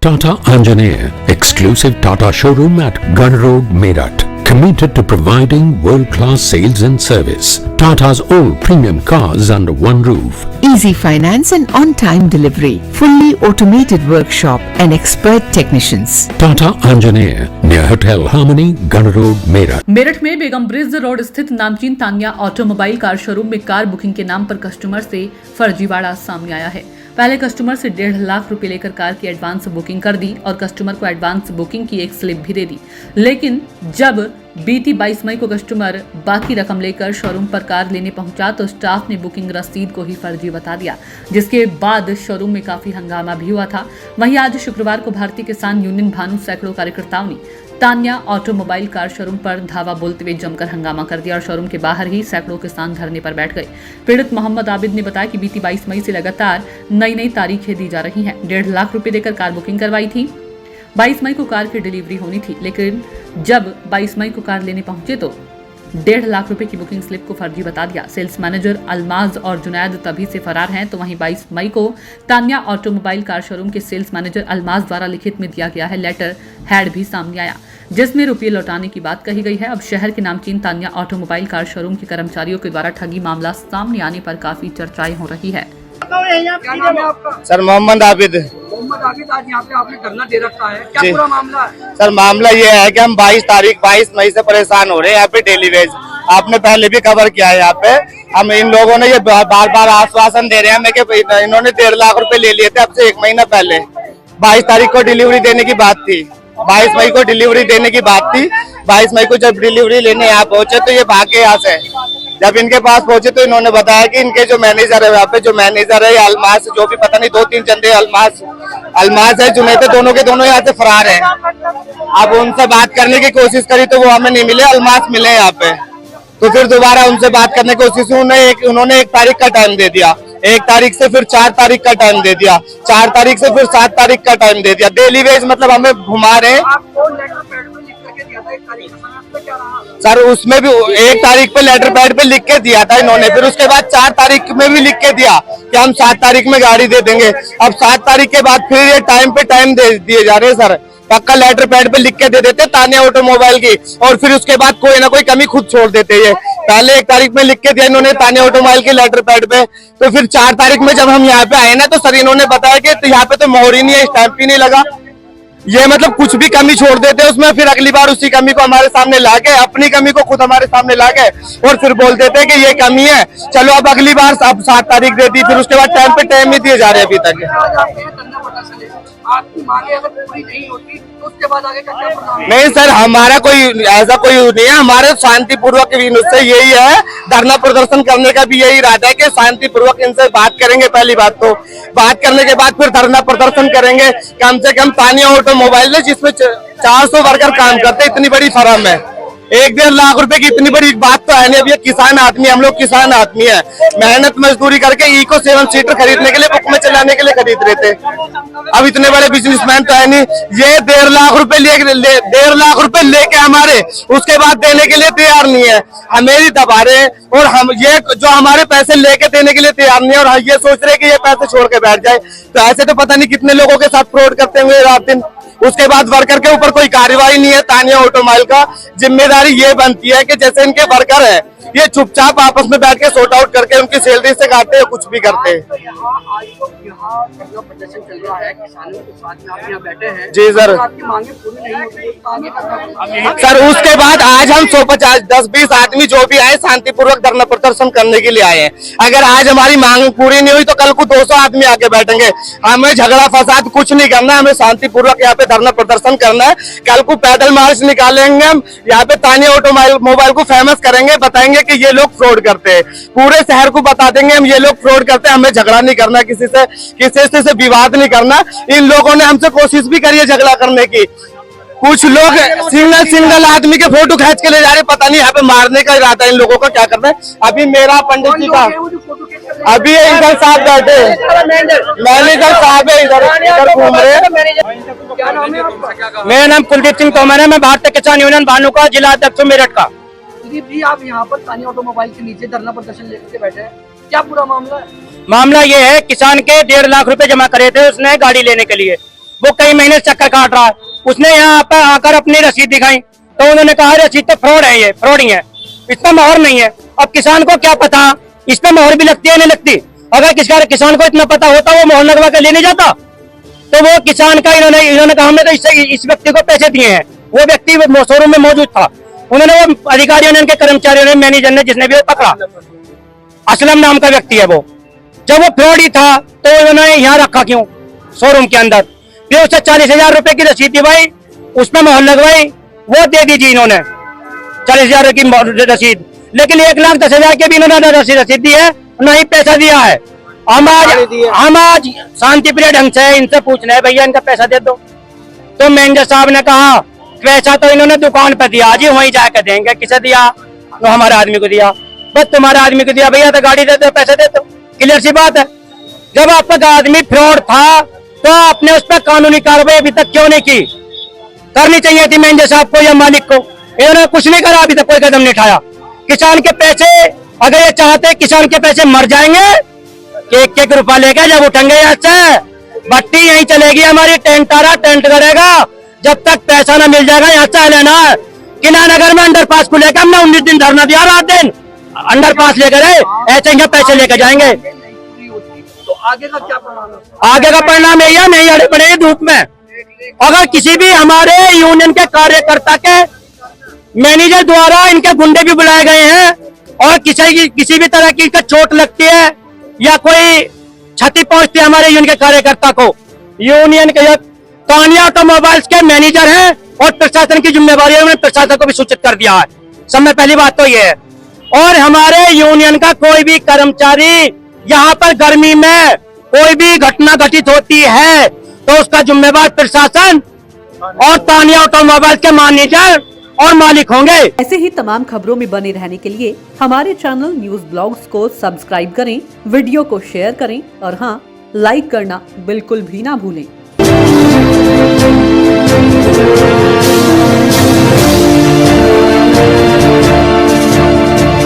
Tata Anjaneya, exclusive Tata showroom at Gun Road, Meerut. Committed to providing world-class sales and service. Tata's all premium cars under one roof. Easy finance and on-time delivery. Fully automated workshop and expert technicians. Tata Anjaneya, near Hotel Harmony, Gun Road, Meerut. Meerut में बेगम bridge road स्थित नामचीन Tania automobile car showroom में car booking के नाम पर customer से फर्जीवाड़ा सामने आया है। पहले कस्टमर से 1.5 लाख रुपए लेकर कार की एडवांस बुकिंग कर दी और कस्टमर को एडवांस बुकिंग की एक स्लिप भी दे दी, लेकिन जब बीती 22 मई को कस्टमर बाकी रकम लेकर शोरूम पर कार लेने पहुंचा तो स्टाफ ने बुकिंग रसीद को ही फर्जी बता दिया, जिसके बाद शोरूम में काफी हंगामा भी हुआ था। वहीं आज शुक्रवार को भारतीय किसान यूनियन भानु सैकड़ों कार्यकर्ताओं ने तानिया ऑटोमोबाइल कार शोरूम पर धावा बोलते हुए जमकर हंगामा कर दिया और शोरूम के बाहर ही सैकड़ों किसान धरने पर बैठ गए। पीड़ित मोहम्मद आबिद ने बताया कि बीती 22 मई से लगातार नई तारीखें दी जा रही हैं। 1.5 लाख रुपए देकर कार बुकिंग करवाई थी। 22 मई को कार की डिलीवरी होनी थी, लेकिन जब 22 मई को कार लेने पहुंचे तो 1.5 लाख रुपए की बुकिंग स्लिप को फर्जी बता दिया। सेल्स मैनेजर अलमाज और जुनैद तभी से फरार हैं, तो वहीं 22 मई को तानिया ऑटोमोबाइल कार शोरूम के सेल्स मैनेजर अलमाज द्वारा लिखित में दिया गया है लेटर हेड भी सामने आया, जिसमें रुपये लौटाने की बात कही गई है। अब शहर के नामचीन तानिया ऑटोमोबाइल कार शोरूम के कर्मचारियों के द्वारा ठगी मामला सामने आने पर काफी चर्चाएं हो रही है। क्या नाम है आपका? सर मोहम्मद आबिद। मोहम्मद आबिद, आज यहाँ पे आपने धरना दे रखा है, क्या पूरा मामला है? सर मामला ये है कि हम 22 मई से परेशान हो रहे हैं यहाँ पे डेली वेज। आपने पहले भी कवर किया है यहाँ पे। हम इन लोगों ने ये बार आश्वासन दे रहे हैं हमें कि इन्होंने 1.5 लाख रुपए ले लिए थे अब से 1 महीना पहले। 22 तारीख को डिलीवरी देने की बात थी, 22 मई को डिलीवरी देने की बात थी। 22 मई को जब डिलीवरी लेने यहाँ पहुंचे तो ये भागे यहाँ से। जब इनके पास पहुंचे तो इन्होंने बताया कि इनके जो मैनेजर है यहाँ पे, जो मैनेजर है अलमास, जो भी पता नहीं 2-3 चंदे अलमास है, जुनैद है, दोनों के दोनों यहाँ से फरार है। अब उनसे बात करने की कोशिश करी तो वो हमें नहीं मिले, अलमास मिले यहाँ पे। तो फिर दोबारा उनसे बात करने की कोशिश उन्होंने 1 तारीख का टाइम दे दिया। 1 तारीख से फिर 4 तारीख का टाइम दे दिया, 4 तारीख से फिर 7 तारीख का टाइम दे दिया। डेली वेज मतलब हमें घुमा रहे। सर उसमें भी 1 तारीख पे लेटर पैड पे लिख के दिया था इन्होंने, फिर उसके बाद 4 तारीख में भी लिख के दिया कि हम 7 तारीख में गाड़ी दे देंगे। अब 7 तारीख के बाद फिर ये टाइम पे टाइम दे दिए जा रहे हैं। सर पक्का लेटर पैड पे लिख के दे देते तानिया ऑटोमोबाइल की, और फिर उसके बाद कोई ना कोई कमी खुद छोड़ देते। ये पहले 1 तारीख में लिख के दिया इन्होंने तानिया ऑटोमोबाइल की लेटर पैड पे, तो फिर 4 तारीख में जब हम यहाँ पे आए ना तो सर इन्होंने बताया कि तो यहाँ पे तो मोहर ही नहीं है, स्टैंप ही नहीं लगा। ये मतलब कुछ भी कमी छोड़ देते उसमें, फिर अगली बार उसी कमी को हमारे सामने ला के, अपनी कमी को खुद हमारे सामने ला के और फिर बोल देते कि ये कमी है, चलो अब अगली बार अब 7 तारीख देती, फिर उसके बाद टाइम पे टाइम ही दिए जा रहे अभी तक। आपकी मांगे अगर पूरी नहीं होती तो उसके बाद आगे क्या? नहीं सर, हमारा कोई ऐसा कोई नहीं है। हमारे शांतिपूर्वक से यही है, धरना प्रदर्शन करने का भी यही इरादा है कि शांतिपूर्वक इनसे बात करेंगे। पहली बात तो बात करने के बाद फिर धरना प्रदर्शन करेंगे। कम से कम तानिया ऑटोमोबाइल है जिसमें 400 वर्कर काम करते, इतनी बड़ी फर्म है। 1.5 लाख रुपए की इतनी बड़ी बात तो है नहीं। अब ये किसान आदमी, हम लोग किसान आदमी है, मेहनत मजदूरी करके इको 7 सीटर खरीदने के लिए, बुक में चलाने के लिए खरीद रहे थे। अब इतने बड़े बिजनेसमैन तो है नहीं। ये 1.5 लाख रुपए 1.5 लाख रुपए लेके हमारे उसके बाद देने के लिए तैयार नहीं है, हमें ही दबा रहे। और हम ये जो हमारे पैसे लेके देने के लिए तैयार नहीं है और ये सोच रहे कि ये पैसे छोड़ के बैठ जाए, तो ऐसे तो पता नहीं कितने लोगों के साथ फ्रॉड करते हुए रात दिन। उसके बाद वर्कर के ऊपर कोई कार्रवाई नहीं है। तानिया ऑटोमोबाइल का जिम्मेदारी ये बनती है कि जैसे इनके वर्कर है ये चुपचाप आपस में बैठ के सॉर्ट आउट करके उनकी सैलरी से काटते हैं, कुछ भी करते हैं। प्रदर्शन चल रहा है, किसानों के साथ में आप यहाँ बैठे हैं। जी सर। आपकी मांगे पूरी नहीं होती तो आगे क्या? सर उसके बाद आज हम 10-20 आदमी जो भी आए शांतिपूर्वक धरना प्रदर्शन करने के लिए आए हैं। अगर आज हमारी मांग पूरी नहीं हुई तो कल को 200 आदमी आके बैठेंगे। हमें झगड़ा फसाद कुछ नहीं करना, हमें शांतिपूर्वक यहाँ पे धरना प्रदर्शन करना है। कल को पैदल मार्च निकालेंगे हम, यहाँ पे तानिया ऑटोमोबाइल को फेमस करेंगे, बताएंगे कि ये लोग फ्रॉड करते हैं। पूरे शहर को बता देंगे हम ये लोग फ्रॉड करते हैं। हमें झगड़ा नहीं करना, किसी से विवाद नहीं करना। इन लोगों ने हमसे कोशिश भी करी है झगड़ा करने की। कुछ लोग सिंगल आदमी के फोटो खींच के ले जा रहे, पता नहीं यहाँ पे मारने का इरादा इन लोगों का क्या करना है। अभी मेरा पंडित जी का अभी इधर साहब बैठे, मैनेजर साहब है इधर घूम रहे हैं। मेरा नाम कुलदीप सिंह तोमर है, मैं भारतीय किसान यूनियन भानु का जिला अध्यक्ष मेरठ का। कुलदीप जी, आप यहाँ पर तानिया ऑटोमोबाइल के नीचे धरना प्रदर्शन लेकर के बैठे हैं, क्या पूरा मामला है? मामला ये है, किसान के 1.5 लाख रुपए जमा करे थे उसने गाड़ी लेने के लिए। वो कई महीने से चक्कर काट रहा है। उसने यहाँ पर आकर अपनी रसीद दिखाई तो उन्होंने कहा रसीद तो फ्रॉड है, ये फ्रॉड ही है, इसमें मोहर नहीं है। अब किसान को क्या पता इसमें मोहर भी लगती है नहीं लगती। अगर किसान को इतना पता होता वो मोहर लगवा कर लेने जाता। तो वो किसान का इन्होंने कहा हमने तो इस व्यक्ति को पैसे दिए हैं। वो व्यक्ति शोरूम में मौजूद था। उन्होंने वो अधिकारियों ने, उनके कर्मचारियों ने, मैनेजर ने, जिसने भी वो पकड़ा, असलम नाम का व्यक्ति है वो, जब वो फ्रॉड ही था तो उन्होंने यहाँ रखा क्यों शोरूम के अंदर। फिर उससे 40,000 रुपए की रसीद दिवाई, उसमें मोहर लगवाई, वो दे दीजिए इन्होंने 40,000 की रसीद। लेकिन 1,10,000 के भी इन्होंने रसीद दी है, नहीं पैसा दिया है। हम आज शांति प्रिय ढंग से इनसे पूछ रहे हैं भैया इनका पैसा दे दो। तो मैनेजर साहब ने कहा पैसा तो इन्होंने दुकान पर दिया जी, वहीं जाकर देंगे। किसे दिया? तो हमारे आदमी को दिया। बस तुम्हारे आदमी को दिया भैया तो गाड़ी दे दो, पैसे दे दो, क्लियर सी बात है। जब आपका आदमी फ्रॉड था तो आपने उस पर कानूनी कार्रवाई अभी तक क्यों नहीं की? करनी चाहिए थी मैनेजर साहब को या मालिक को। इन्होंने कुछ नहीं करा, अभी तक कोई कदम नहीं उठाया। किसान के पैसे अगर ये चाहते किसान के पैसे मर जाएंगे, एक रुपया लेके जब उठेंगे यहाँ से भट्टी यहीं चलेगी हमारी, टेंट आ रहा टेंट करेगा जब तक पैसा ना मिल जाएगा। यहाँ से लेना किना नगर में अंडरपास को लेकर हमने 19 दिन धरना दिया, रात दिन अंडरपास लेकर ऐसे यहाँ पैसे लेकर जाएंगे। तो आगे का क्या परिणाम है? आगे का परिणाम यही है, नहीं अड़े पड़े धूप में। अगर किसी भी हमारे यूनियन के कार्यकर्ता के मैनेजर द्वारा इनके गुंडे भी बुलाए गए हैं और किसी भी तरह की चोट लगती है या कोई क्षति पहुंचती है हमारे यूनियन के कार्यकर्ता को, यूनियन के तानिया ऑटोमोबाइल्स के मैनेजर हैं और प्रशासन की जिम्मेवारी है, उन्होंने प्रशासन को भी सूचित कर दिया है। सब में पहली बात तो ये है। और हमारे यूनियन का कोई भी कर्मचारी यहाँ पर गर्मी में कोई भी घटना घटित होती है तो उसका जिम्मेवार प्रशासन और तानिया ऑटोमोबाइल्स के मैनेजर और मालिक होंगे। ऐसे ही तमाम खबरों में बने रहने के लिए हमारे चैनल न्यूज ब्लॉग्स को सब्सक्राइब करें, वीडियो को शेयर करें और हाँ, लाइक करना बिल्कुल भी ना भूलें।